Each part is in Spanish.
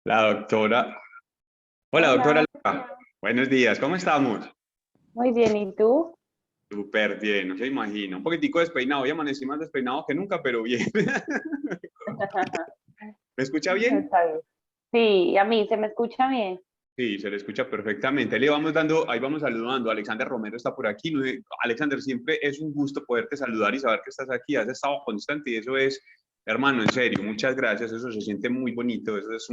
La doctora. Hola, doctora Hola, Laura. Buenos días, ¿cómo estamos? muy bien, ¿y tú? Súper bien, no se imagina. Un poquitico despeinado, hoy amanecí más despeinado que nunca, pero bien. ¿Me escucha bien? Está bien. Sí, a mí se me escucha bien. Sí, se le escucha perfectamente. Le vamos dando, ahí vamos saludando. Alexander Romero está por aquí. Alexander, siempre es un gusto poderte saludar y saber que estás aquí. Has estado constante y eso es, hermano, en serio, muchas gracias. Eso se siente muy bonito. Eso es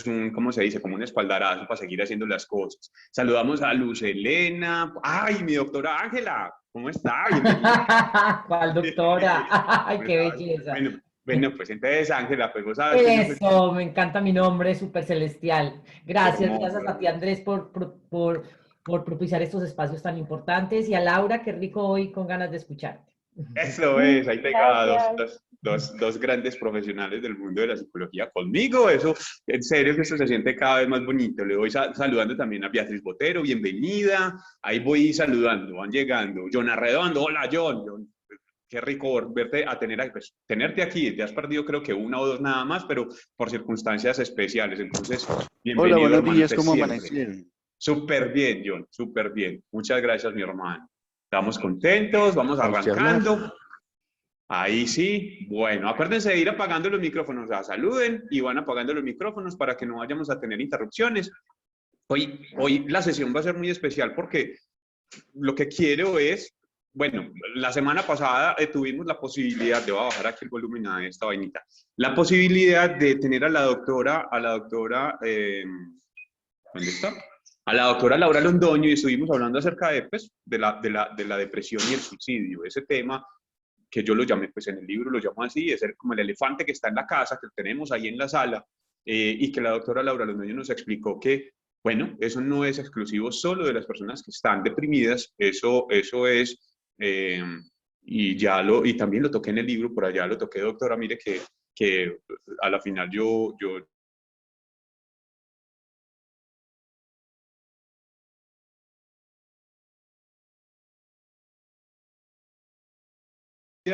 un, ¿cómo se dice? Como un espaldarazo para seguir haciendo las cosas. Saludamos a Luz Elena. Ay, mi doctora Ángela, ¿cómo está? Bienvenida. ¿Cuál doctora? ¡Ay, qué belleza! Bueno, bueno, pues entonces, Ángela, pues vos sabes que yo soy Eso, me encanta mi nombre, súper celestial. Gracias, hermoso, gracias a ti, hermoso. Andrés, por propiciar estos espacios tan importantes. Y a Laura, qué rico hoy con ganas de escucharte. Eso es, ahí tengo a Gracias. dos grandes profesionales del mundo de la psicología conmigo. Eso, en serio que esto se siente cada vez más bonito. Le voy saludando también a Beatriz Botero, bienvenida. Ahí voy saludando, van llegando. John Arredondo, hola John. Qué rico verte, pues, tenerte aquí. Te has perdido creo que una o dos nada más, pero por circunstancias especiales. Entonces, Hola, bienvenido buenos hermano, días, usted ¿cómo siempre. amanecieron? Súper bien, John, súper bien. Muchas gracias, mi hermano. Estamos contentos, vamos ¿A usted hablar? arrancando. Ahí sí. Bueno, acuérdense de ir apagando los micrófonos. O sea, saluden y van apagando los micrófonos para que no vayamos a tener interrupciones. Hoy la sesión va a ser muy especial porque lo que quiero es, bueno, la semana pasada tuvimos la posibilidad, de bajar aquí el volumen a esta vainita, la posibilidad de tener ¿dónde está? A la doctora Laura Londoño y estuvimos hablando acerca de, pues, de la depresión y el suicidio, ese tema que yo lo llamé, pues en el libro lo llamo así, es como el elefante que está en la casa, que tenemos ahí en la sala, y que la doctora Laura Londoño nos explicó que, bueno, eso no es exclusivo solo de las personas que están deprimidas, eso es, y también lo toqué en el libro, por allá lo toqué, doctora, mire que a la final yo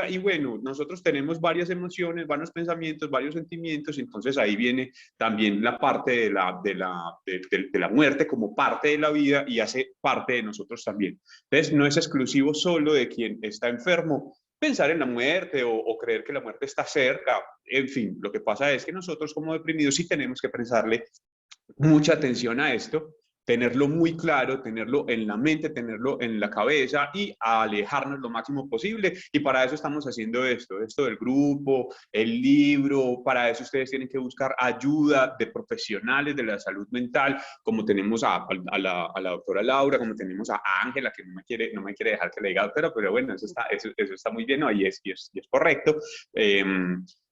y bueno, nosotros tenemos varias emociones, varios pensamientos, varios sentimientos, entonces ahí viene también la parte de la muerte como parte de la vida y hace parte de nosotros también. Entonces no es exclusivo solo de quien está enfermo pensar en la muerte o creer que la muerte está cerca, en fin, lo que pasa es que nosotros como deprimidos sí tenemos que prestarle mucha atención a esto, tenerlo muy claro, tenerlo en la mente, tenerlo en la cabeza y alejarnos lo máximo posible. Y para eso estamos haciendo esto del grupo, el libro, para eso ustedes tienen que buscar ayuda de profesionales de la salud mental, como tenemos a la doctora Laura, como tenemos a Ángela, que no me quiere dejar que le diga doctora, pero bueno, eso está muy bien, ¿no? Y es correcto.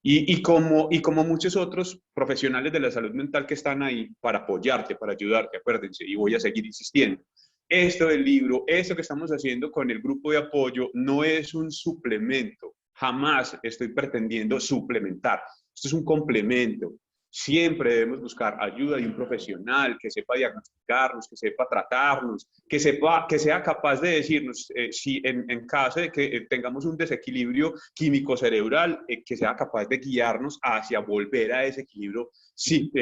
Y como muchos otros profesionales de la salud mental que están ahí para apoyarte, para ayudarte, acuérdense, y voy a seguir insistiendo. Esto del libro, esto que estamos haciendo con el grupo de apoyo no es un suplemento, jamás estoy pretendiendo suplementar, esto es un complemento. Siempre debemos buscar ayuda de un profesional que sepa diagnosticarnos, que sepa tratarnos, que sea capaz de decirnos si en caso de que tengamos un desequilibrio químico cerebral, que sea capaz de guiarnos hacia volver a ese equilibrio sí,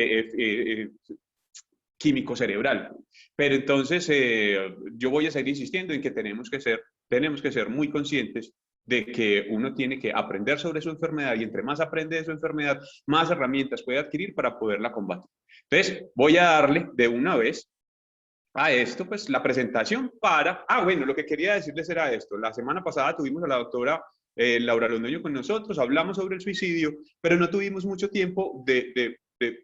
químico cerebral. Pero entonces yo voy a seguir insistiendo en que tenemos que ser muy conscientes de que uno tiene que aprender sobre su enfermedad y entre más aprende de su enfermedad, más herramientas puede adquirir para poderla combatir. Entonces, voy a darle de una vez a esto, pues la presentación bueno, lo que quería decirles era esto. La semana pasada tuvimos a la doctora Laura Londoño con nosotros, hablamos sobre el suicidio, pero no tuvimos mucho tiempo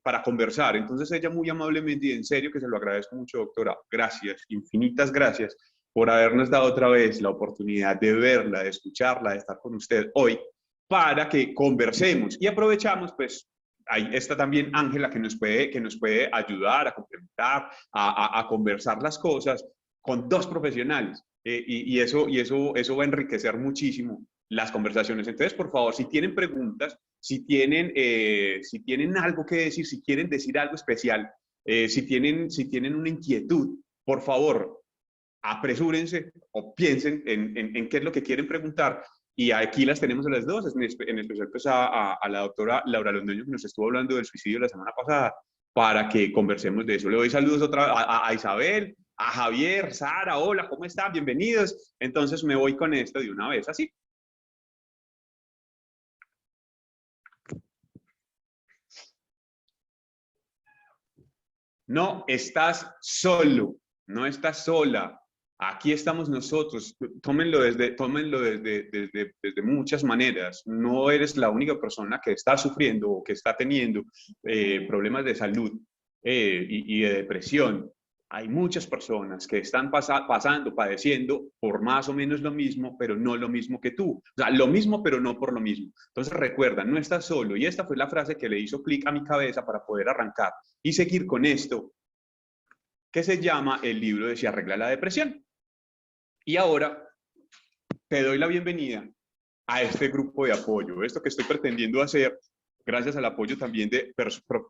para conversar. Entonces ella muy amablemente y en serio que se lo agradezco mucho, doctora. Gracias, infinitas gracias por habernos dado otra vez la oportunidad de verla, de escucharla, de estar con usted hoy para que conversemos y aprovechamos pues ahí está también Ángela que nos puede ayudar a complementar, a conversar las cosas con dos profesionales. Y eso va a enriquecer muchísimo las conversaciones. Entonces, por favor, si tienen preguntas, si tienen algo que decir, si quieren decir algo especial, si tienen una inquietud, por favor, apresúrense o piensen en qué es lo que quieren preguntar. Y aquí las tenemos a las dos, en especial pues a la doctora Laura Londoño, que nos estuvo hablando del suicidio la semana pasada. para que conversemos de eso. Le doy saludos a Isabel, a Javier, Sara, hola, ¿cómo están? Bienvenidos. Entonces me voy con esto de una vez, así. No estás solo, no estás sola. Aquí estamos nosotros. Tómenlo desde muchas maneras. No eres la única persona que está sufriendo o que está teniendo problemas de salud y de depresión. Hay muchas personas que están pasando, padeciendo por más o menos lo mismo, pero no lo mismo que tú. O sea, lo mismo, pero no por lo mismo. Entonces recuerda, no estás solo. Y esta fue la frase que le hizo clic a mi cabeza para poder arrancar y seguir con esto, que se llama el libro de Se arregla la depresión. Y ahora te doy la bienvenida a este grupo de apoyo. Esto que estoy pretendiendo hacer, gracias al apoyo también de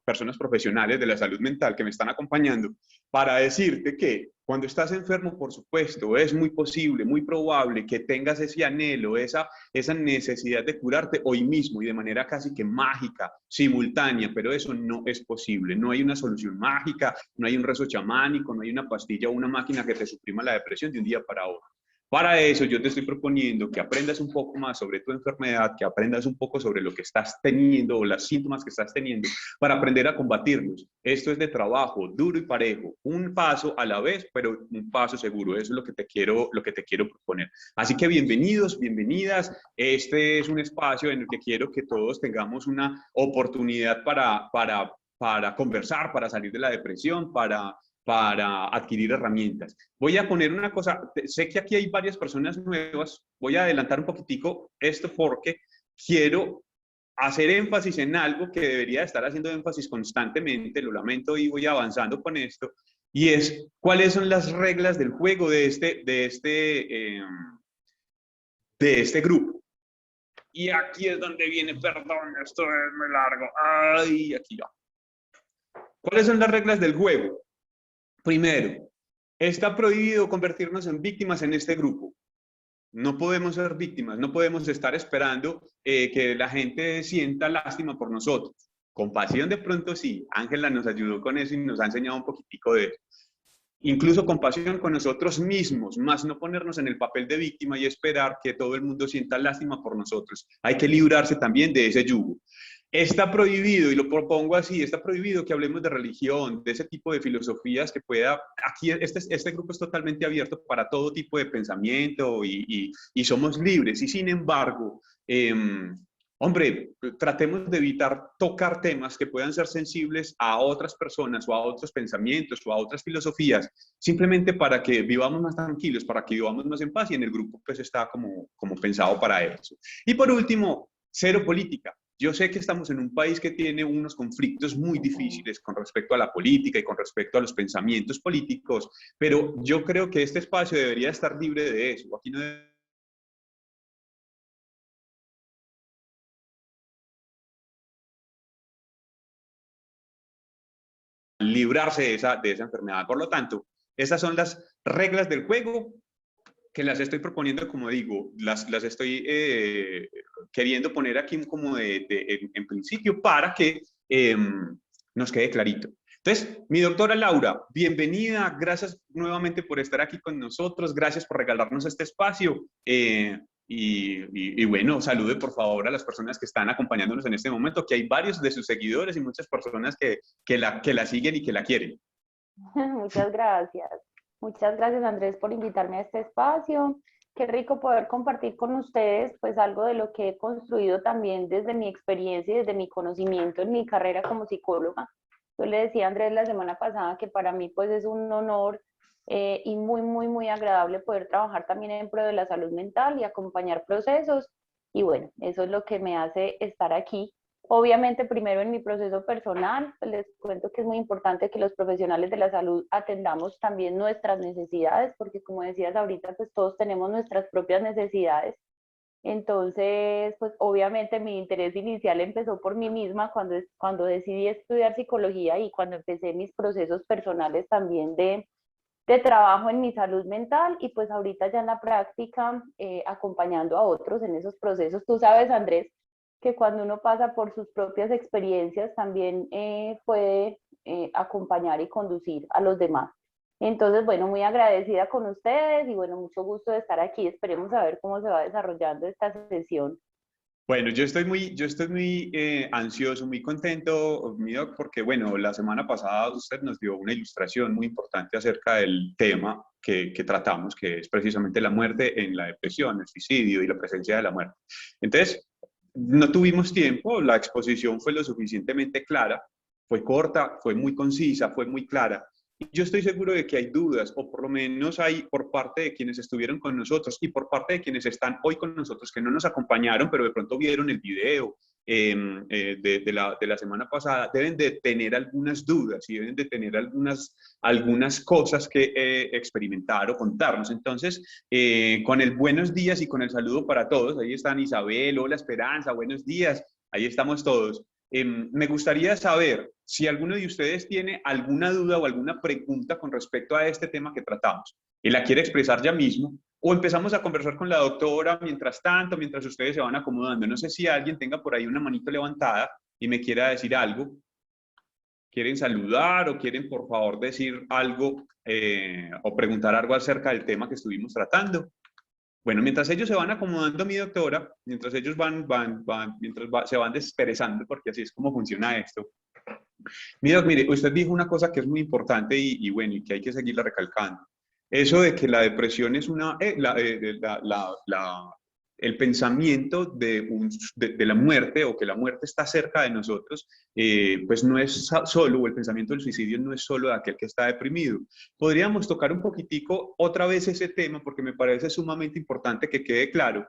personas profesionales de la salud mental que me están acompañando, para decirte que cuando estás enfermo, por supuesto, es muy posible, muy probable que tengas ese anhelo, esa necesidad de curarte hoy mismo y de manera casi que mágica, simultánea, pero eso no es posible. No hay una solución mágica, no hay un rezo chamánico, no hay una pastilla o una máquina que te suprima la depresión de un día para otro. Para eso yo te estoy proponiendo que aprendas un poco más sobre tu enfermedad, que aprendas un poco sobre lo que estás teniendo o los síntomas que estás teniendo para aprender a combatirlos. Esto es de trabajo duro y parejo, un paso a la vez, pero un paso seguro. Eso es lo que te quiero proponer. Así que bienvenidos, bienvenidas. Este es un espacio en el que quiero que todos tengamos una oportunidad para conversar, para salir de la depresión, para adquirir herramientas. Voy a poner una cosa, sé que aquí hay varias personas nuevas, voy a adelantar un poquitico esto porque quiero hacer énfasis en algo que debería estar haciendo énfasis constantemente, lo lamento y voy avanzando con esto, y es cuáles son las reglas del juego de este grupo. Y aquí es donde viene, perdón, esto es muy largo, ay, aquí ya. ¿Cuáles son las reglas del juego? Primero, está prohibido convertirnos en víctimas en este grupo. No podemos ser víctimas, no podemos estar esperando que la gente sienta lástima por nosotros. Compasión de pronto sí, Ángela nos ayudó con eso y nos ha enseñado un poquitico de eso. Incluso compasión con nosotros mismos, más no ponernos en el papel de víctima y esperar que todo el mundo sienta lástima por nosotros. Hay que librarse también de ese yugo. Está prohibido, y lo propongo así, está prohibido que hablemos de religión, de ese tipo de filosofías que pueda, aquí este grupo es totalmente abierto para todo tipo de pensamiento y somos libres, y sin embargo, hombre, tratemos de evitar tocar temas que puedan ser sensibles a otras personas o a otros pensamientos o a otras filosofías, simplemente para que vivamos más tranquilos, para que vivamos más en paz, y en el grupo pues está como pensado para eso. Y por último, cero política. Yo sé que estamos en un país que tiene unos conflictos muy difíciles con respecto a la política y con respecto a los pensamientos políticos, pero yo creo que este espacio debería estar libre de eso. Aquí no debe librarse de esa enfermedad. Por lo tanto, esas son las reglas del juego que las estoy proponiendo, como digo, las estoy queriendo poner aquí como en principio para que nos quede clarito. Entonces, mi doctora Laura, bienvenida, gracias nuevamente por estar aquí con nosotros, gracias por regalarnos este espacio y bueno, salude por favor a las personas que están acompañándonos en este momento, que hay varios de sus seguidores y muchas personas que la siguen y que la quieren. Muchas gracias. Muchas gracias, Andrés, por invitarme a este espacio. Qué rico poder compartir con ustedes pues algo de lo que he construido también desde mi experiencia y desde mi conocimiento en mi carrera como psicóloga. Yo le decía a Andrés la semana pasada que para mí pues es un honor y muy, muy, muy agradable poder trabajar también en pro de la salud mental y acompañar procesos. Y bueno, eso es lo que me hace estar aquí. Obviamente, primero en mi proceso personal, pues les cuento que es muy importante que los profesionales de la salud atendamos también nuestras necesidades, porque como decías ahorita, pues todos tenemos nuestras propias necesidades. Entonces, pues obviamente mi interés inicial empezó por mí misma cuando decidí estudiar psicología y cuando empecé mis procesos personales también de trabajo en mi salud mental y pues ahorita ya en la práctica acompañando a otros en esos procesos. Tú sabes, Andrés, que cuando uno pasa por sus propias experiencias también puede acompañar y conducir a los demás. Entonces, bueno, muy agradecida con ustedes y bueno, mucho gusto de estar aquí. Esperemos a ver cómo se va desarrollando esta sesión. Bueno, yo estoy muy ansioso, muy contento, mi doc, porque bueno, la semana pasada usted nos dio una ilustración muy importante acerca del tema que tratamos, que es precisamente la muerte en la depresión, el suicidio y la presencia de la muerte. Entonces, no tuvimos tiempo, la exposición fue lo suficientemente clara, fue corta, fue muy concisa, fue muy clara. Y yo estoy seguro de que hay dudas, o por lo menos hay por parte de quienes estuvieron con nosotros y por parte de quienes están hoy con nosotros, que no nos acompañaron, pero de pronto vieron el video de la semana pasada, deben de tener algunas dudas y deben de tener algunas cosas que experimentar o contarnos. Entonces, con el buenos días y con el saludo para todos, ahí están Isabel, hola Esperanza, buenos días, ahí estamos todos. Me gustaría saber si alguno de ustedes tiene alguna duda o alguna pregunta con respecto a este tema que tratamos y la quiere expresar ya mismo, o empezamos a conversar con la doctora mientras tanto, mientras ustedes se van acomodando. No sé si alguien tenga por ahí una manito levantada y me quiera decir algo. ¿Quieren saludar o quieren por favor decir algo o preguntar algo acerca del tema que estuvimos tratando? Bueno, mientras ellos se van acomodando, mi doctora, mientras ellos se van desperezando, porque así es como funciona esto. Mi doc, mire, usted dijo una cosa que es muy importante y bueno, y que hay que seguirla recalcando. Eso de que la depresión es el pensamiento de la muerte o que la muerte está cerca de nosotros, pues no es solo, o el pensamiento del suicidio no es solo de aquel que está deprimido. Podríamos tocar un poquitico otra vez ese tema porque me parece sumamente importante que quede claro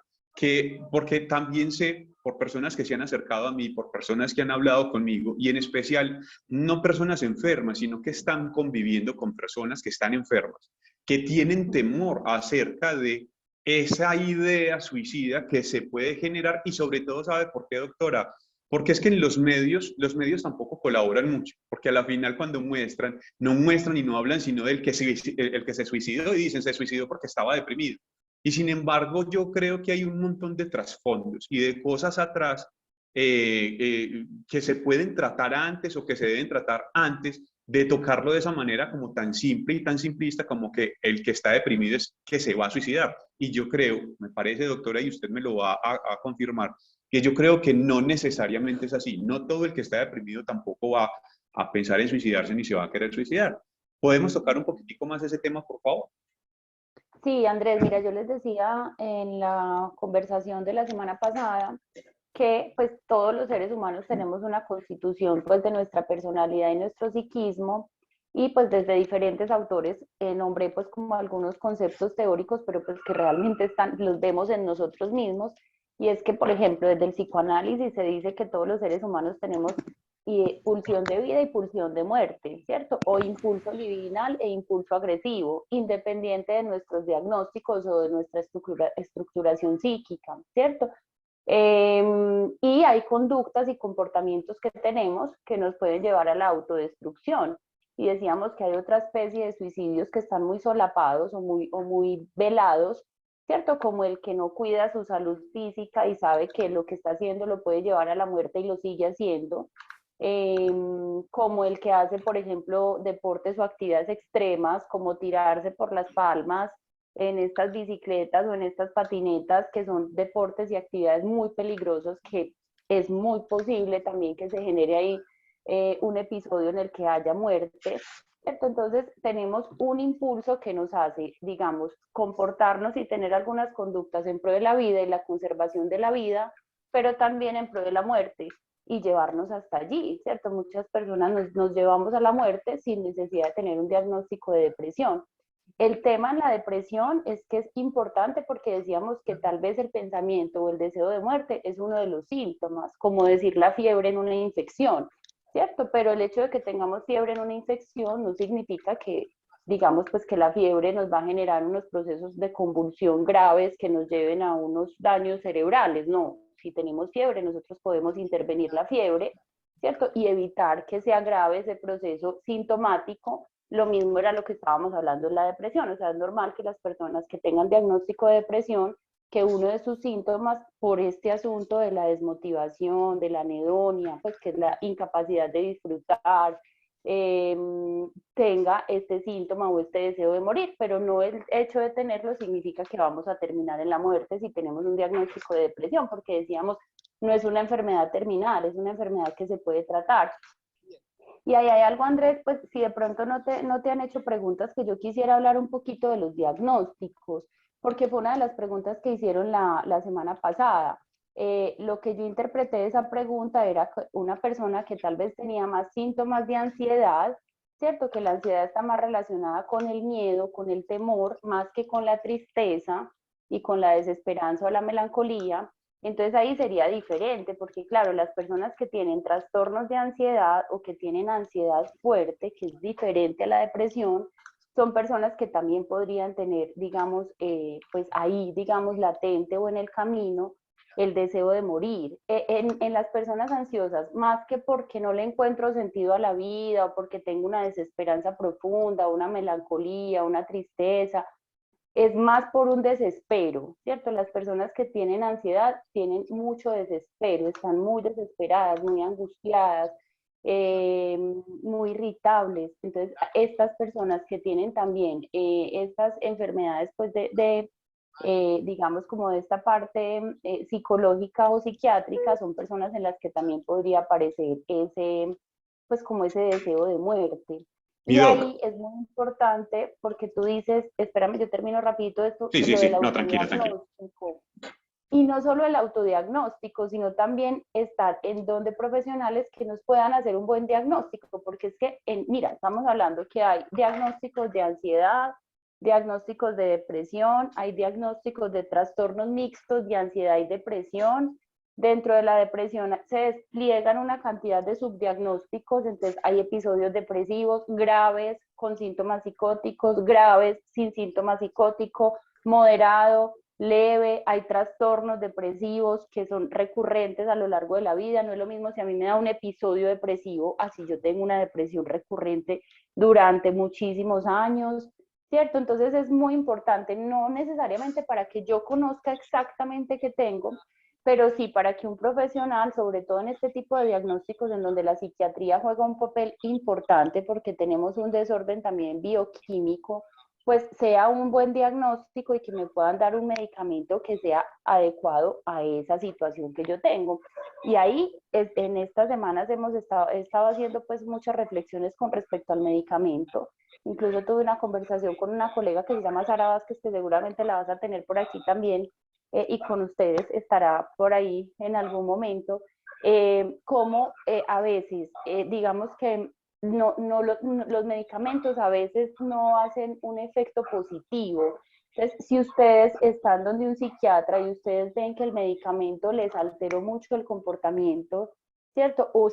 porque también sé por personas que se han acercado a mí, por personas que han hablado conmigo y en especial no personas enfermas, sino que están conviviendo con personas que están enfermas, que tienen temor acerca de esa idea suicida que se puede generar y sobre todo, ¿sabe por qué, doctora? Porque es que en los medios tampoco colaboran mucho, porque a la final cuando muestran, no muestran y no hablan sino del que el que se suicidó y dicen se suicidó porque estaba deprimido. Y sin embargo, yo creo que hay un montón de trasfondos y de cosas atrás que se pueden tratar antes o que se deben tratar antes de tocarlo de esa manera como tan simple y tan simplista como que el que está deprimido es que se va a suicidar. Y yo creo, me parece, doctora, y usted me lo va a confirmar, que yo creo que no necesariamente es así. No todo el que está deprimido tampoco va a pensar en suicidarse ni se va a querer suicidar. ¿Podemos tocar un poquitico más ese tema, por favor? Sí, Andrés, mira, yo les decía en la conversación de la semana pasada que pues todos los seres humanos tenemos una constitución pues de nuestra personalidad y nuestro psiquismo y pues desde diferentes autores nombré pues como algunos conceptos teóricos pero pues que realmente los vemos en nosotros mismos y es que por ejemplo desde el psicoanálisis se dice que todos los seres humanos tenemos pulsión de vida y pulsión de muerte, ¿cierto? O impulso libidinal e impulso agresivo, independiente de nuestros diagnósticos o de nuestra estructuración psíquica, ¿cierto? Y hay conductas y comportamientos que tenemos que nos pueden llevar a la autodestrucción. Y decíamos que hay otra especie de suicidios que están muy solapados o muy velados, ¿cierto? Como el que no cuida su salud física y sabe que lo que está haciendo lo puede llevar a la muerte y lo sigue haciendo. Como el que hace, por ejemplo, deportes o actividades extremas, como tirarse por las palmas en estas bicicletas o en estas patinetas, que son deportes y actividades muy peligrosos, que es muy posible también que se genere ahí un episodio en el que haya muerte, ¿cierto? Entonces tenemos un impulso que nos hace, digamos, comportarnos y tener algunas conductas en pro de la vida y la conservación de la vida, pero también en pro de la muerte y llevarnos hasta allí, ¿cierto? Muchas personas nos llevamos a la muerte sin necesidad de tener un diagnóstico de depresión. El tema en la depresión es que es importante porque decíamos que tal vez el pensamiento o el deseo de muerte es uno de los síntomas, como decir la fiebre en una infección, ¿cierto? Pero el hecho de que tengamos fiebre en una infección no significa que, digamos, pues que la fiebre nos va a generar unos procesos de convulsión graves que nos lleven a unos daños cerebrales, no. Si tenemos fiebre, nosotros podemos intervenir la fiebre, ¿cierto? Y evitar que se agrave ese proceso sintomático. Lo mismo era lo que estábamos hablando en la depresión, o sea, es normal que las personas que tengan diagnóstico de depresión, que uno de sus síntomas por este asunto de la desmotivación, de la anedonia, pues que es la incapacidad de disfrutar, tenga este síntoma o este deseo de morir, pero no el hecho de tenerlo significa que vamos a terminar en la muerte si tenemos un diagnóstico de depresión, porque decíamos, no es una enfermedad terminal, es una enfermedad que se puede tratar. Y ahí hay algo, Andrés, pues si de pronto no te han hecho preguntas, que yo quisiera hablar un poquito de los diagnósticos, porque fue una de las preguntas que hicieron la semana pasada. Lo que yo interpreté de esa pregunta era que una persona que tal vez tenía más síntomas de ansiedad, ¿cierto? Que la ansiedad está más relacionada con el miedo, con el temor, más que con la tristeza y con la desesperanza o la melancolía. Entonces ahí sería diferente, porque claro, las personas que tienen trastornos de ansiedad o que tienen ansiedad fuerte, que es diferente a la depresión, son personas que también podrían tener, digamos, pues ahí, digamos, latente o en el camino, el deseo de morir. En las personas ansiosas, más que porque no le encuentro sentido a la vida o porque tengo una desesperanza profunda, una melancolía, una tristeza, es más por un desespero, ¿cierto? Las personas que tienen ansiedad tienen mucho desespero, están muy desesperadas, muy angustiadas, muy irritables. Entonces, estas personas que tienen también estas enfermedades, pues digamos, como de esta parte psicológica o psiquiátrica, son personas en las que también podría aparecer ese, pues como ese deseo de muerte. Mi Y doc. ahí es muy importante porque tú dices, espérame, yo termino rapidito esto, Sí, sí, lo del sí. No, tranquila, tranquila. autodiagnóstico. Y no solo el autodiagnóstico, sino también estar en donde profesionales que nos puedan hacer un buen diagnóstico, porque es que, mira, estamos hablando que hay diagnósticos de ansiedad, diagnósticos de depresión, hay diagnósticos de trastornos mixtos de ansiedad y depresión. Dentro de la depresión se despliegan una cantidad de subdiagnósticos, entonces hay episodios depresivos graves con síntomas psicóticos, graves sin síntomas psicóticos, moderado, leve, hay trastornos depresivos que son recurrentes a lo largo de la vida. No es lo mismo si a mí me da un episodio depresivo, así yo tengo una depresión recurrente durante muchísimos años, ¿cierto? Entonces es muy importante, no necesariamente para que yo conozca exactamente qué tengo, pero sí para que un profesional, sobre todo en este tipo de diagnósticos en donde la psiquiatría juega un papel importante porque tenemos un desorden también bioquímico, pues sea un buen diagnóstico y que me puedan dar un medicamento que sea adecuado a esa situación que yo tengo. Y ahí, en estas semanas he estado haciendo pues muchas reflexiones con respecto al medicamento. Incluso tuve una conversación con una colega que se llama Sara Vázquez, que seguramente la vas a tener por aquí también, y con ustedes estará por ahí en algún momento, como a veces, digamos que los medicamentos a veces no hacen un efecto positivo. Entonces, si ustedes están donde un psiquiatra y ustedes ven que el medicamento les alteró mucho el comportamiento, ¿cierto? O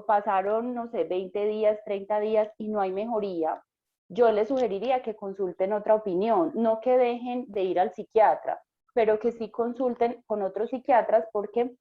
pasaron, no sé, 20 días, 30 días y no hay mejoría, yo les sugeriría que consulten otra opinión, no que dejen de ir al psiquiatra, pero que sí consulten con otros psiquiatras porque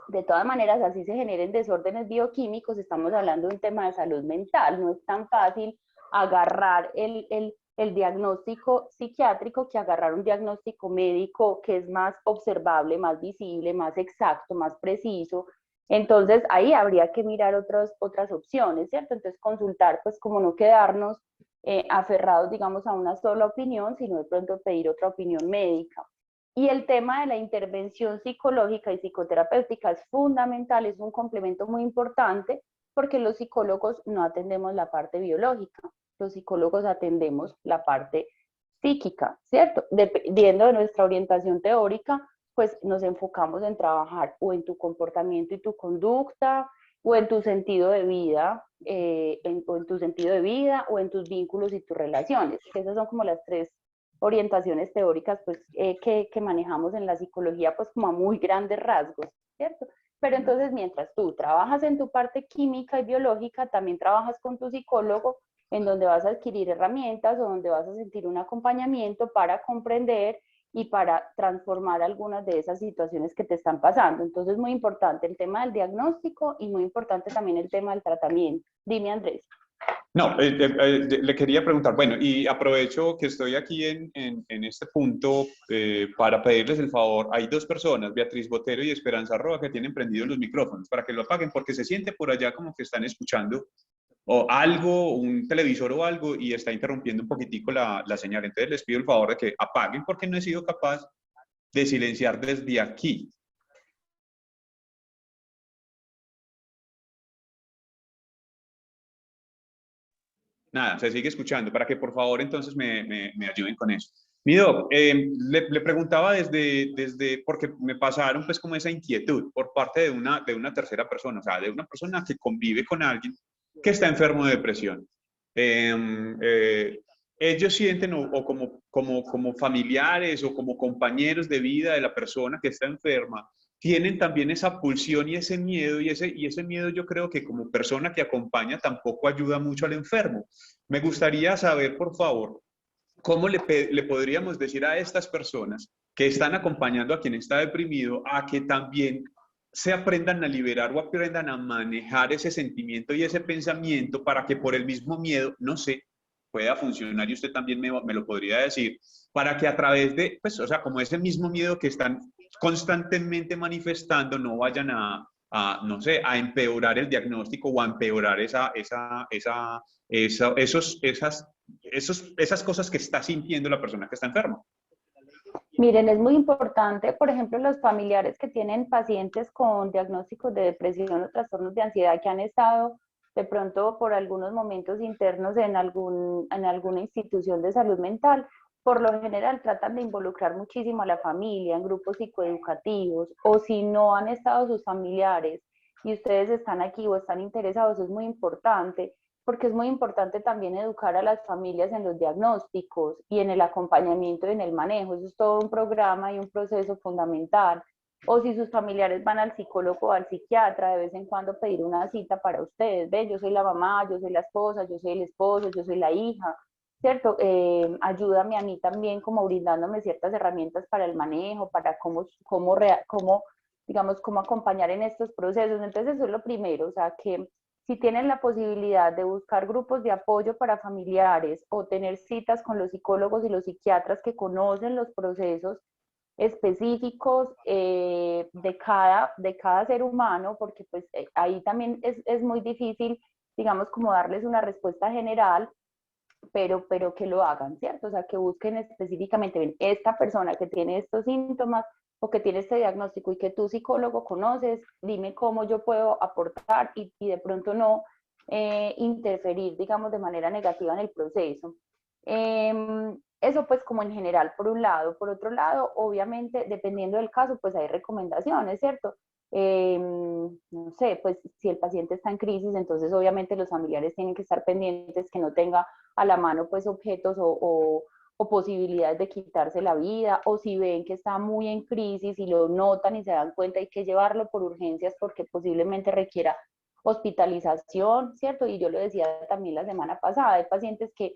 de todas maneras, así se generen desórdenes bioquímicos, estamos hablando de un tema de salud mental, no es tan fácil agarrar el diagnóstico psiquiátrico que agarrar un diagnóstico médico que es más observable, más visible, más exacto, más preciso. Entonces ahí habría que mirar otras opciones, ¿cierto? Entonces consultar, pues como no quedarnos aferrados, digamos, a una sola opinión, sino de pronto pedir otra opinión médica. Y el tema de la intervención psicológica y psicoterapéutica es fundamental, es un complemento muy importante porque los psicólogos no atendemos la parte biológica, los psicólogos atendemos la parte psíquica, ¿cierto? Dependiendo de nuestra orientación teórica, pues nos enfocamos en trabajar o en tu comportamiento y tu conducta, o en tu sentido de vida, o en tu sentido de vida, o en tus vínculos y tus relaciones. Esas son como las tres orientaciones teóricas pues, que manejamos en la psicología pues como a muy grandes rasgos, ¿cierto? Pero entonces mientras tú trabajas en tu parte química y biológica, también trabajas con tu psicólogo en donde vas a adquirir herramientas o donde vas a sentir un acompañamiento para comprender y para transformar algunas de esas situaciones que te están pasando. Entonces, muy importante el tema del diagnóstico y muy importante también el tema del tratamiento. Dime, Andrés. No, le quería preguntar, bueno, y aprovecho que estoy aquí en este punto para pedirles el favor. Hay dos personas, Beatriz Botero y Esperanza Roa, que tienen prendidos los micrófonos para que lo apaguen porque se siente por allá como que están escuchando o algo, un televisor o algo, y está interrumpiendo un poquitico la señal. Entonces les pido el favor de que apaguen porque no he sido capaz de silenciar desde aquí. Nada, se sigue escuchando, para que por favor entonces me ayuden con eso. Mi doc, le preguntaba porque me pasaron pues como esa inquietud por parte de una tercera persona, o sea, de una persona que convive con alguien que está enfermo de depresión. Ellos sienten o como familiares o como compañeros de vida de la persona que está enferma, tienen también esa pulsión y ese miedo, y ese miedo yo creo que como persona que acompaña tampoco ayuda mucho al enfermo. Me gustaría saber, por favor, ¿cómo le podríamos decir a estas personas que están acompañando a quien está deprimido a que también se aprendan a liberar o aprendan a manejar ese sentimiento y ese pensamiento para que por el mismo miedo, no sé, pueda funcionar y usted también me lo podría decir, para que a través de, pues, o sea, como ese mismo miedo que están constantemente manifestando, no vayan no sé, a empeorar el diagnóstico o a empeorar esas cosas que está sintiendo la persona que está enferma. Miren, es muy importante, por ejemplo, los familiares que tienen pacientes con diagnósticos de depresión o trastornos de ansiedad que han estado de pronto por algunos momentos internos en alguna institución de salud mental, por lo general tratan de involucrar muchísimo a la familia en grupos psicoeducativos, o si no han estado sus familiares y ustedes están aquí o están interesados, es muy importante porque es muy importante también educar a las familias en los diagnósticos y en el acompañamiento y en el manejo. Eso es todo un programa y un proceso fundamental. O si sus familiares van al psicólogo o al psiquiatra, de vez en cuando pedir una cita para ustedes. Ve, yo soy la mamá, yo soy la esposa, yo soy el esposo, yo soy la hija, ¿cierto? Ayúdame a mí también como brindándome ciertas herramientas para el manejo, para digamos, cómo acompañar en estos procesos. Entonces eso es lo primero, o sea, que si tienen la posibilidad de buscar grupos de apoyo para familiares o tener citas con los psicólogos y los psiquiatras que conocen los procesos específicos de cada ser humano, porque pues ahí también es muy difícil, digamos, como darles una respuesta general, pero que lo hagan, ¿cierto? O sea, que busquen específicamente, ven, esta persona que tiene estos síntomas o que tiene este diagnóstico y que tú psicólogo conoces, dime cómo yo puedo aportar y de pronto no interferir, digamos, de manera negativa en el proceso. Eso pues como en general, por un lado. Por otro lado, obviamente, dependiendo del caso, pues hay recomendaciones, ¿cierto? No sé, pues si el paciente está en crisis, entonces obviamente los familiares tienen que estar pendientes que no tenga a la mano pues objetos o posibilidades de quitarse la vida, o si ven que está muy en crisis y lo notan y se dan cuenta, hay que llevarlo por urgencias porque posiblemente requiera hospitalización, ¿cierto? Y yo lo decía también la semana pasada, hay pacientes que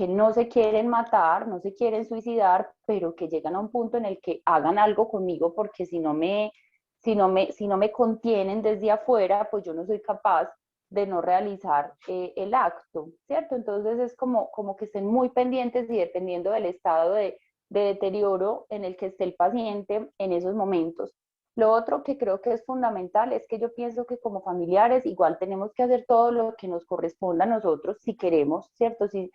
no se quieren matar, no se quieren suicidar, pero que llegan a un punto en el que hagan algo conmigo porque si no me contienen desde afuera, pues yo no soy capaz de no realizar el acto, ¿cierto? Entonces es como que estén muy pendientes y dependiendo del estado de deterioro en el que esté el paciente en esos momentos. Lo otro que creo que es fundamental es que yo pienso que como familiares igual tenemos que hacer todo lo que nos corresponda a nosotros si queremos, ¿cierto? Si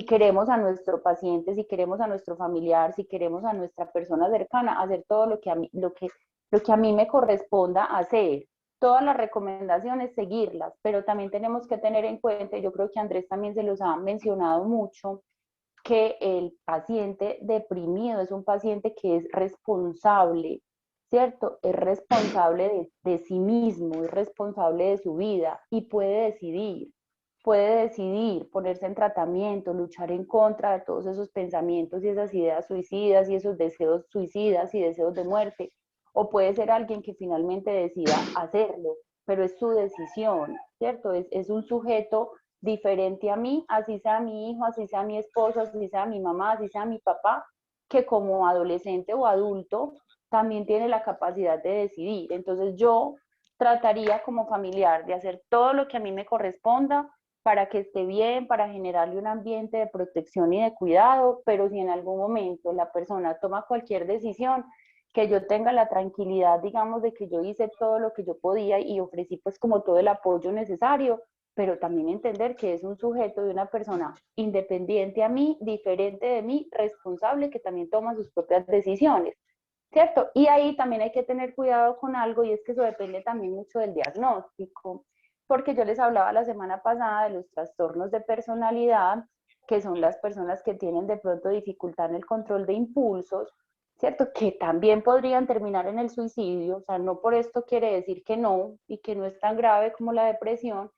queremos a nuestro paciente, si queremos a nuestro familiar, si queremos a nuestra persona cercana, hacer todo lo que a mí me corresponda hacer. Todas las recomendaciones, seguirlas, pero también tenemos que tener en cuenta, yo creo que Andrés también se los ha mencionado mucho, que el paciente deprimido es un paciente que es responsable, ¿cierto? Es responsable de sí mismo, es responsable de su vida y puede decidir ponerse en tratamiento, luchar en contra de todos esos pensamientos y esas ideas suicidas y esos deseos suicidas y deseos de muerte, o puede ser alguien que finalmente decida hacerlo, pero es su decisión, ¿cierto? Es un sujeto diferente a mí, así sea mi hijo, así sea mi esposo, así sea mi mamá, así sea mi papá, que como adolescente o adulto también tiene la capacidad de decidir. Entonces yo trataría como familiar de hacer todo lo que a mí me corresponda para que esté bien, para generarle un ambiente de protección y de cuidado, pero si en algún momento la persona toma cualquier decisión, que yo tenga la tranquilidad, digamos, de que yo hice todo lo que yo podía y ofrecí pues como todo el apoyo necesario pero también entender que es un sujeto de una persona independiente a mí, diferente de mí, responsable, que también toma sus propias decisiones, ¿cierto? Y ahí también hay que tener cuidado con algo, y es que eso depende también mucho del diagnóstico, porque yo les hablaba la semana pasada de los trastornos de personalidad, que son las personas que tienen de pronto dificultad en el control de impulsos, ¿cierto? Que también podrían terminar en el suicidio, o sea, no por esto quiere decir que no, y que no es tan grave como la depresión,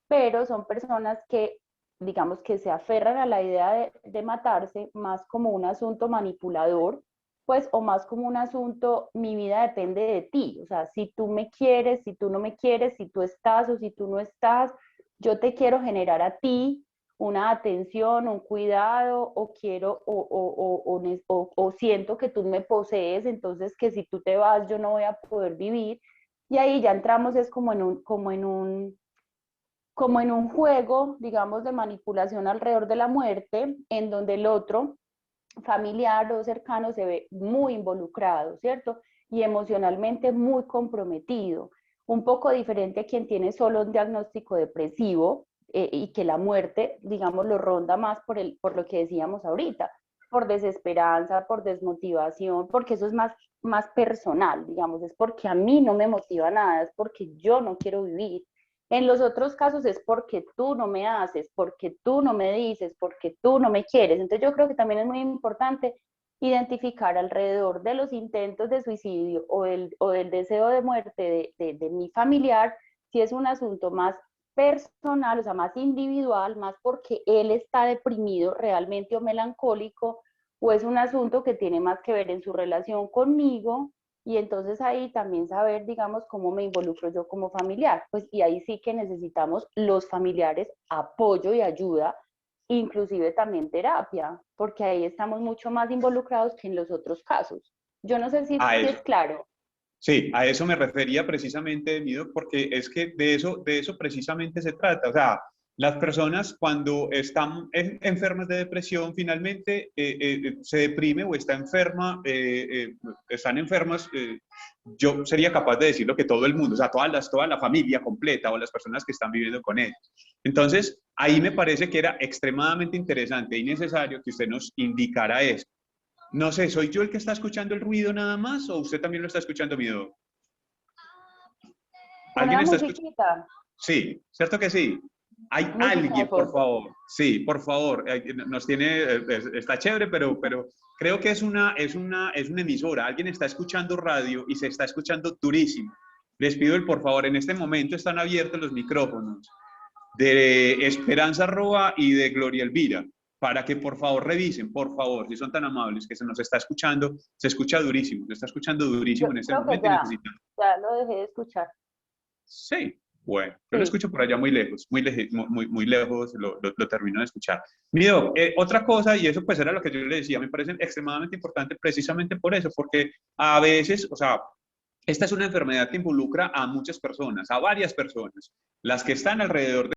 pero son personas que, digamos, que se aferran a la idea de matarse más como un asunto manipulador, pues, o más como un asunto, mi vida depende de ti, o sea, si tú me quieres, si tú no me quieres, si tú estás o si tú no estás, yo te quiero generar a ti una atención, un cuidado, o quiero, o siento que tú me posees, entonces que si tú te vas yo no voy a poder vivir, y ahí ya entramos es como en un juego, digamos, de manipulación alrededor de la muerte, en donde el otro familiar o cercano se ve muy involucrado, ¿cierto? Y emocionalmente muy comprometido. Un poco diferente a quien tiene solo un diagnóstico depresivo, y que la muerte, digamos, lo ronda más por lo que decíamos ahorita, por desesperanza, por desmotivación, porque eso es más personal, digamos, es porque a mí no me motiva nada, es porque yo no quiero vivir. En los otros casos es porque tú no me haces, porque tú no me dices, porque tú no me quieres. Entonces yo creo que también es muy importante identificar alrededor de los intentos de suicidio o del deseo de muerte de mi familiar, si es un asunto más personal, o sea, más individual, más porque él está deprimido realmente o melancólico, o es un asunto que tiene más que ver en su relación conmigo, y entonces ahí también saber, digamos, cómo me involucro yo como familiar, pues, y ahí sí que necesitamos los familiares apoyo y ayuda, inclusive también terapia, porque ahí estamos mucho más involucrados que en los otros casos. Yo no sé A si eso. es claro. Sí, a eso me refería precisamente, Mido, porque es que de eso precisamente se trata. O sea, las personas cuando están enfermas de depresión, finalmente se deprime o está enferma, están enfermas. Yo sería capaz de decirlo que todo el mundo, o sea, toda la familia completa o las personas que están viviendo con él. Entonces, ahí me parece que era extremadamente interesante y necesario que usted nos indicara eso. No sé, ¿soy yo el que está escuchando el ruido nada más o usted también lo está escuchando, Mido? ¿Alguien Una está escuchando? musiquita, Sí, ¿cierto que sí? ¿Hay música de alguien, por fondo. favor? Sí, por favor. Nos tiene, está chévere, pero creo que es una emisora. Alguien está escuchando radio y se está escuchando durísimo. Les pido el por favor, en este momento están abiertos los micrófonos de Esperanza Roa y de Gloria Elvira, para que por favor revisen, por favor, si son tan amables, que se nos está escuchando, se escucha durísimo, se está escuchando Yo durísimo en este creo que momento y necesitan. ya lo dejé de escuchar. Sí, bueno, yo lo Sí. escucho por allá muy lejos, muy lejos, lo termino de escuchar. Mido, otra cosa, y eso pues era lo que yo le decía, me parece extremadamente importante precisamente por eso, porque a veces, o sea, esta es una enfermedad que involucra a muchas personas, a varias personas, las que están alrededor de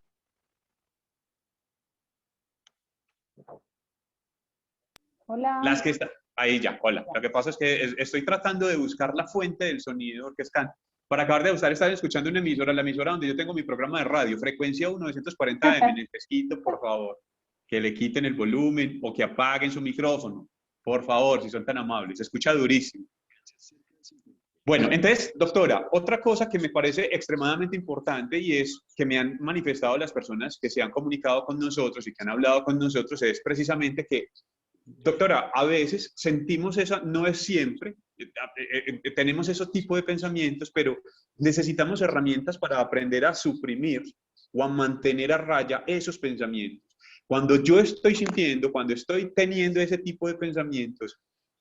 Hola. las que están, ahí ya, hola. Lo que pasa es que estoy tratando de buscar la fuente del sonido, porque es can, para acabar de usar, estar escuchando una emisora, la emisora donde yo tengo mi programa de radio, frecuencia 1940 AM, en el fresquito, por favor, que le quiten el volumen o que apaguen su micrófono, por favor, si son tan amables, se escucha durísimo. Bueno, entonces, doctora, otra cosa que me parece extremadamente importante y es que me han manifestado las personas que se han comunicado con nosotros y que han hablado con nosotros es precisamente que, doctora, a veces sentimos eso, no es siempre, tenemos ese tipo de pensamientos, pero necesitamos herramientas para aprender a suprimir o a mantener a raya esos pensamientos. Cuando yo estoy sintiendo, cuando estoy teniendo ese tipo de pensamientos,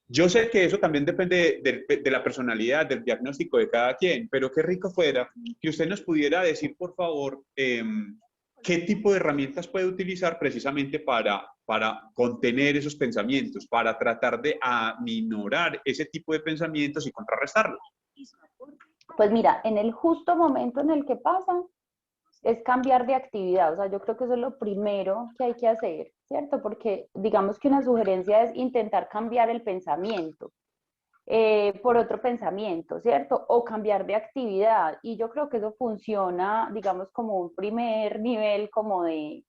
yo sé que eso también depende de la personalidad, del diagnóstico de cada quien, pero qué rico fuera que usted nos pudiera decir, por favor, qué tipo de herramientas puede utilizar precisamente para contener esos pensamientos, para tratar de aminorar ese tipo de pensamientos y contrarrestarlos. Pues mira, en el justo momento en el que pasan, es cambiar de actividad. O sea, yo creo que eso es lo primero que hay que hacer, ¿cierto? Porque digamos que una sugerencia es intentar cambiar el pensamiento. por otro pensamiento, ¿cierto? O cambiar de actividad. Y yo creo que eso funciona, digamos, como un primer nivel como de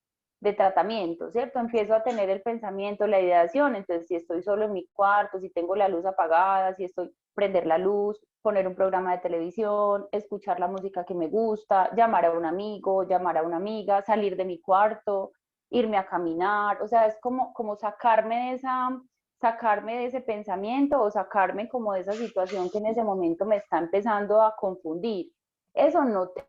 tratamiento, ¿cierto? Empiezo a tener el pensamiento, la ideación, entonces si estoy solo en mi cuarto, si tengo la luz apagada, si estoy prender la luz, poner un programa de televisión, escuchar la música que me gusta, llamar a un amigo, llamar a una amiga, salir de mi cuarto, irme a caminar, o sea, es como sacarme de ese pensamiento o sacarme como de esa situación que en ese momento me está empezando a confundir. Eso no te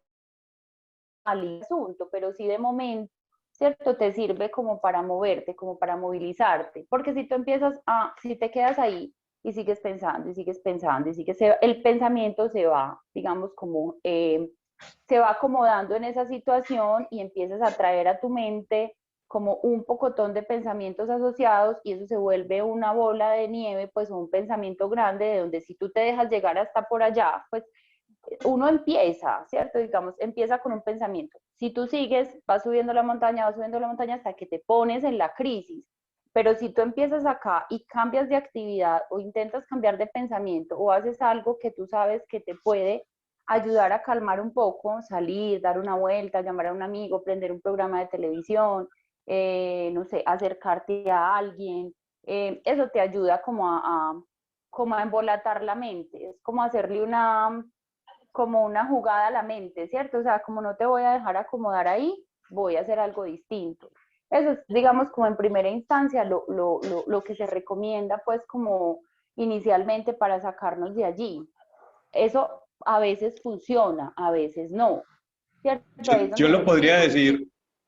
al asunto, pero sí de momento, ¿cierto? Te sirve como para moverte, como para movilizarte, porque si tú empiezas si te quedas ahí y sigues pensando y sigues pensando y el pensamiento se va, digamos, como se va acomodando en esa situación y empiezas a traer a tu mente como un pocotón de pensamientos asociados y eso se vuelve una bola de nieve, pues un pensamiento grande de donde si tú te dejas llegar hasta por allá, pues uno empieza, ¿cierto? Digamos, empieza con un pensamiento. Si tú sigues, vas subiendo la montaña hasta que te pones en la crisis. Pero si tú empiezas acá y cambias de actividad o intentas cambiar de pensamiento o haces algo que tú sabes que te puede ayudar a calmar un poco, salir, dar una vuelta, llamar a un amigo, prender un programa de televisión, no sé, acercarte a alguien, eso te ayuda como a embolatar la mente, es como hacerle como una jugada a la mente, ¿cierto? O sea, como no te voy a dejar acomodar ahí, voy a hacer algo distinto. Eso es, digamos, como en primera instancia lo que se recomienda, pues, como inicialmente para sacarnos de allí. Eso a veces funciona, a veces no, ¿cierto? Ahí es Yo donde yo lo les podría digo, decir,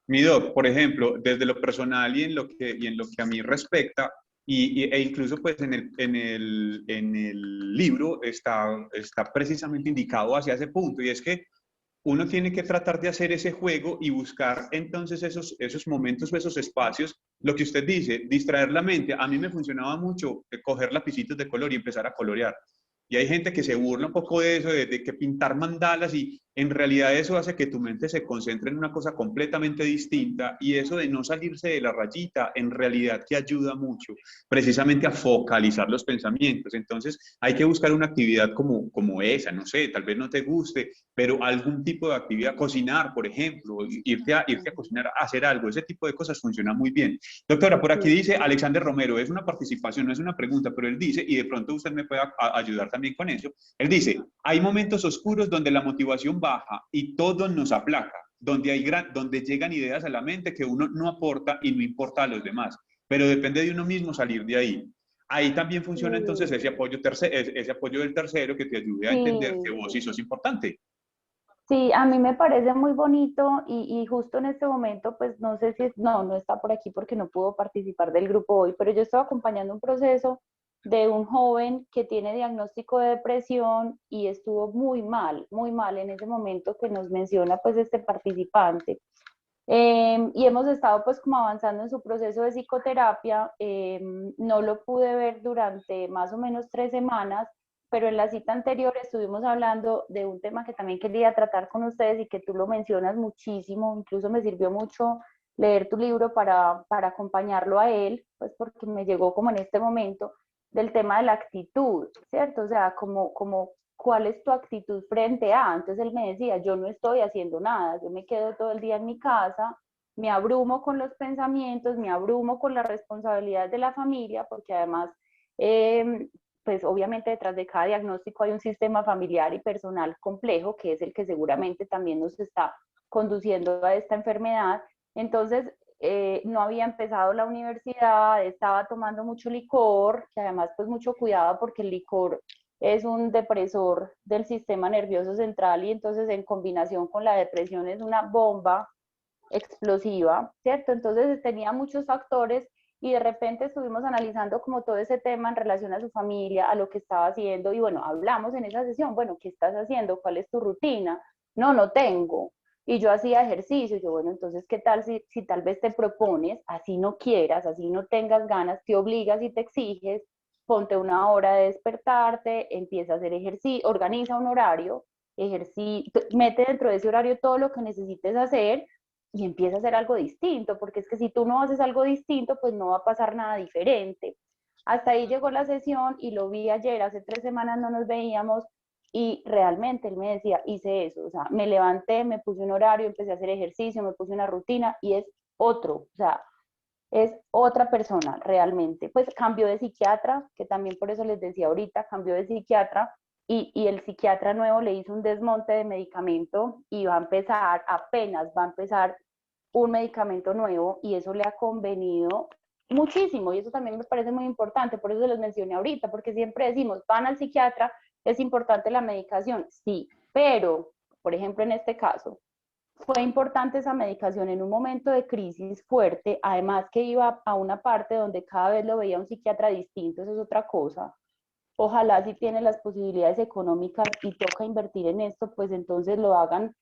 mi doc, por ejemplo, desde lo personal y en lo que a mí respecta, e incluso pues en el libro está precisamente indicado hacia ese punto, y es que uno tiene que tratar de hacer ese juego y buscar entonces esos momentos o esos espacios, lo que usted dice, distraer la mente. A mí me funcionaba mucho coger lapicitos de color y empezar a colorear. Y hay gente que se burla un poco de eso, de que pintar mandalas, y en realidad eso hace que tu mente se concentre en una cosa completamente distinta, y eso de no salirse de la rayita en realidad te ayuda mucho precisamente a focalizar los pensamientos. Entonces hay que buscar una actividad como esa, no sé, tal vez no te guste, pero algún tipo de actividad, cocinar, por ejemplo, irte a cocinar, a hacer algo, ese tipo de cosas funciona muy bien. Doctora, por aquí sí, dice Alexander Romero, es una participación, no es una pregunta, pero él dice, y de pronto usted me puede ayudar también con eso, él dice, hay momentos oscuros donde la motivación baja y todo nos aplaca, donde llegan ideas a la mente que uno no aporta y no importa a los demás, pero depende de uno mismo salir de ahí. Ahí también funciona entonces ese apoyo del tercero que te ayude a entender que sí, vos sí sos importante. sí, a mí me parece muy bonito y justo en este momento, pues no sé si no está por aquí porque no pudo participar del grupo hoy, pero yo estaba acompañando un proceso de un joven que tiene diagnóstico de depresión y estuvo muy mal en ese momento que nos menciona pues este participante. Y hemos estado pues como avanzando en su proceso de psicoterapia. No lo pude ver durante más o menos 3 semanas, pero en la cita anterior estuvimos hablando de un tema que también quería tratar con ustedes y que tú lo mencionas muchísimo, incluso me sirvió mucho leer tu libro para acompañarlo a él, pues porque me llegó como en este momento del tema de la actitud, ¿cierto? O sea, como ¿cuál es tu actitud frente a? Entonces él me decía, yo no estoy haciendo nada, yo me quedo todo el día en mi casa, me abrumo con los pensamientos, me abrumo con las responsabilidades de la familia, porque además, pues obviamente detrás de cada diagnóstico hay un sistema familiar y personal complejo, que es el que seguramente también nos está conduciendo a esta enfermedad. Entonces, no había empezado la universidad, estaba tomando mucho licor, que además pues mucho cuidado porque el licor es un depresor del sistema nervioso central y entonces en combinación con la depresión es una bomba explosiva, ¿cierto? Entonces tenía muchos factores y de repente estuvimos analizando como todo ese tema en relación a su familia, a lo que estaba haciendo y bueno, hablamos en esa sesión, bueno, ¿qué estás haciendo? ¿Cuál es tu rutina? No, no tengo. Y yo hacía ejercicio, yo bueno, entonces, ¿qué tal si tal vez te propones, así no quieras, así no tengas ganas, te obligas y te exiges, ponte una hora de despertarte, empieza a hacer ejercicio, organiza un horario, mete dentro de ese horario todo lo que necesites hacer y empieza a hacer algo distinto, porque es que si tú no haces algo distinto, pues no va a pasar nada diferente. Hasta ahí llegó la sesión y lo vi ayer, hace 3 semanas no nos veíamos y realmente él me decía, hice eso, o sea, me levanté, me puse un horario, empecé a hacer ejercicio, me puse una rutina y es otro, o sea, es otra persona realmente. Pues cambió de psiquiatra, que también por eso les decía ahorita, cambió de psiquiatra y el psiquiatra nuevo le hizo un desmonte de medicamento y va a empezar, apenas va a empezar un medicamento nuevo y eso le ha convenido muchísimo y eso también me parece muy importante, por eso se los mencioné ahorita, porque siempre decimos, van al psiquiatra, es importante la medicación, sí, pero, por ejemplo, en este caso, fue importante esa medicación en un momento de crisis fuerte, además que iba a una parte donde cada vez lo veía un psiquiatra distinto, eso es otra cosa. Ojalá si tienen las posibilidades económicas y toca invertir en esto, pues entonces lo hagan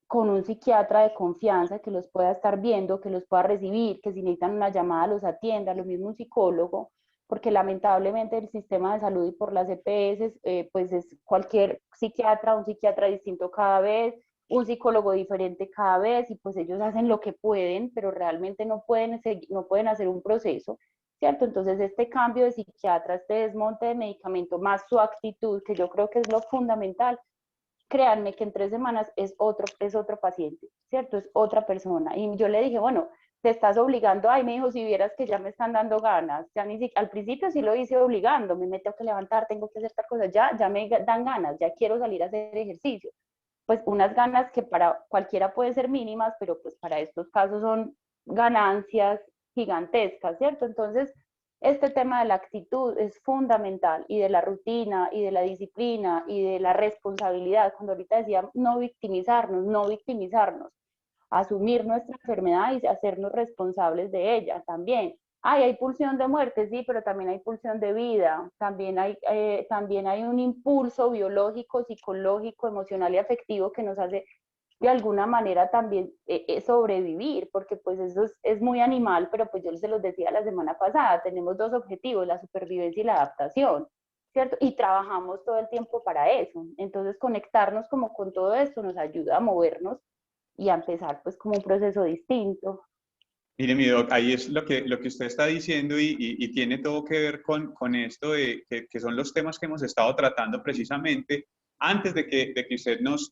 con un psiquiatra de confianza que los pueda estar viendo, que los pueda recibir, que si necesitan una llamada los atienda, lo mismo un psicólogo, porque lamentablemente el sistema de salud y por las EPS, pues es cualquier psiquiatra, un psiquiatra distinto cada vez, un psicólogo diferente cada vez, y pues ellos hacen lo que pueden, pero realmente no pueden hacer un proceso, ¿cierto? Entonces este cambio de psiquiatra, este desmonte de medicamento, más su actitud, que yo creo que es lo fundamental, créanme que en 3 semanas es otro paciente, ¿cierto? Es otra persona. Y yo le dije, bueno, te estás obligando, ay, me dijo, si vieras que ya me están dando ganas, ya ni siquiera, al principio sí lo hice obligando, me tengo que levantar, tengo que hacer tal cosa, ya me dan ganas, ya quiero salir a hacer ejercicio. Pues unas ganas que para cualquiera pueden ser mínimas, pero pues para estos casos son ganancias gigantescas, ¿cierto? Entonces, este tema de la actitud es fundamental y de la rutina y de la disciplina y de la responsabilidad. Cuando ahorita decía no victimizarnos, no victimizarnos, asumir nuestra enfermedad y hacernos responsables de ella también. Ay, hay pulsión de muerte, sí, pero también hay pulsión de vida, también hay un impulso biológico, psicológico, emocional y afectivo que nos hace de alguna manera también sobrevivir, porque pues eso es muy animal, pero pues yo se los decía la semana pasada, tenemos dos objetivos, la supervivencia y la adaptación, ¿cierto? Y trabajamos todo el tiempo para eso. Entonces conectarnos como con todo esto nos ayuda a movernos y a empezar pues como un proceso distinto. Mire, mi doc, ahí es lo que usted está diciendo y tiene todo que ver con esto de que son los temas que hemos estado tratando precisamente antes de que usted nos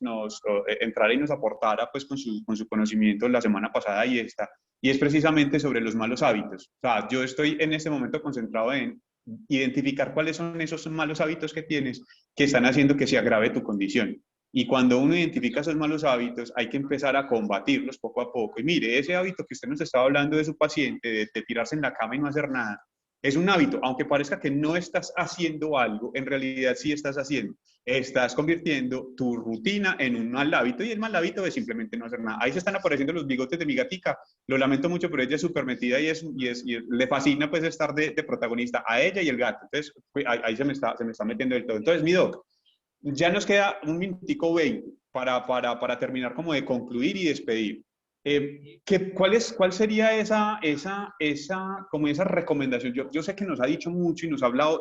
entrara y nos aportara pues con su conocimiento la semana pasada y esta, y es precisamente sobre los malos hábitos. O sea, yo estoy en este momento concentrado en identificar cuáles son esos malos hábitos que tienes que están haciendo que se agrave tu condición. Y cuando uno identifica esos malos hábitos, hay que empezar a combatirlos poco a poco. Y mire, ese hábito que usted nos estaba hablando de su paciente, de tirarse en la cama y no hacer nada, es un hábito. Aunque parezca que no estás haciendo algo, en realidad sí estás haciendo. Estás convirtiendo tu rutina en un mal hábito y el mal hábito es simplemente no hacer nada. Ahí se están apareciendo los bigotes de mi gatica. Lo lamento mucho, pero ella es súper metida y le fascina pues estar de protagonista a ella y el gato. Entonces, ahí se me está metiendo del todo. Entonces, mi doc, ya nos queda un minutico 20 para terminar como de concluir y despedir. ¿Cuál sería como esa recomendación? Yo sé que nos ha dicho mucho y nos ha hablado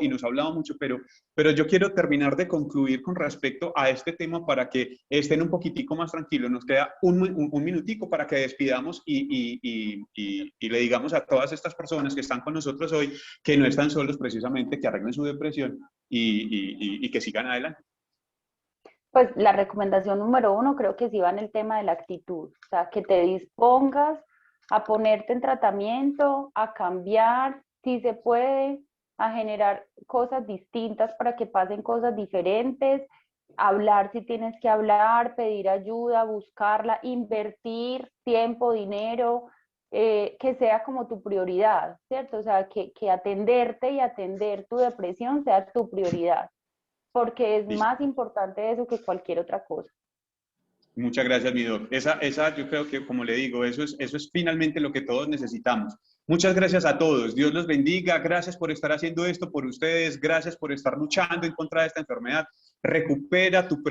mucho, pero yo quiero terminar de concluir con respecto a este tema para que estén un poquitico más tranquilos. Nos queda un minutico para que despidamos y le digamos a todas estas personas que están con nosotros hoy que no están solos precisamente, que arreglen su depresión y que sigan adelante. Pues la recomendación número uno creo que sí va en el tema de la actitud, o sea, que te dispongas a ponerte en tratamiento, a cambiar, si se puede, a generar cosas distintas para que pasen cosas diferentes, hablar si tienes que hablar, pedir ayuda, buscarla, invertir tiempo, dinero, que sea como tu prioridad, ¿cierto? O sea, que atenderte y atender tu depresión sea tu prioridad, porque es Listo. más importante eso que cualquier otra cosa. Muchas gracias, mi doc. Yo creo que, como le digo, eso es finalmente lo que todos necesitamos. Muchas gracias a todos. Dios los bendiga. Gracias por estar haciendo esto por ustedes. Gracias por estar luchando en contra de esta enfermedad. Recupera tu